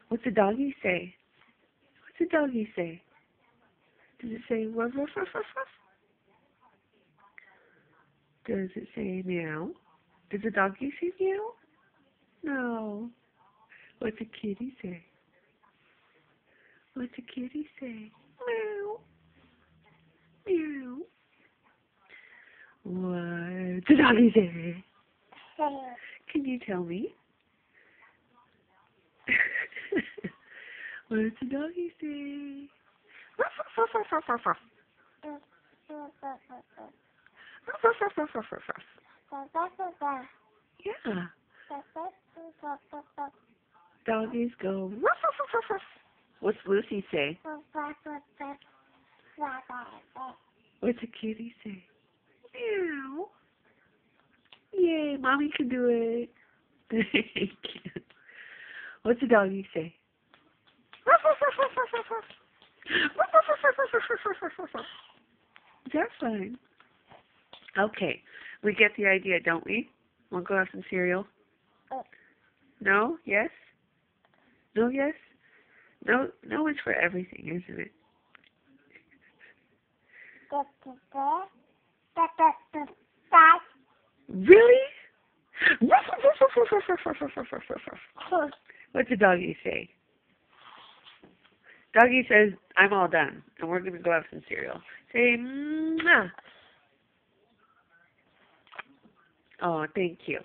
What's the doggy say? What's the doggy say? Does it say ruff, ruff, ruff, ruff, ruff? Does it say meow? Does the doggy say meow? No. What's a kitty say? What's a kitty say? Meow. Meow. What's the doggy say? Can you tell me? What's the doggy say? Ruff, ruff, ruff, ruff, ruff, ruff. Ruff, ruff, ruff, ruff, ruff, ruff, ruff. Yeah. Doggies go ruff, ruff, ruff, ruff, ruff. What's Lucy say? What's a kitty say? Meow. Yay, mommy can do it. Thank you. What's the doggy say? Ruff, ruff, ruff, ruff, ruff, ruff, ruff. Ruff, ruff, ruff, ruff, ruff, ruff, ruff, ruff, ruff, ruff. Is that fun? Okay, we get the idea, don't we? Want to go have some cereal? No? Yes? No? Yes? No? No is for everything, isn't it? Really? Ruff, ruff, ruff, ruff, ruff, ruff, ruff, ruff, ruff, ruff, ruff. What's the doggy say? Doggy says, I'm all done, and we're going to go have some cereal. Say, mwah. Oh, thank you.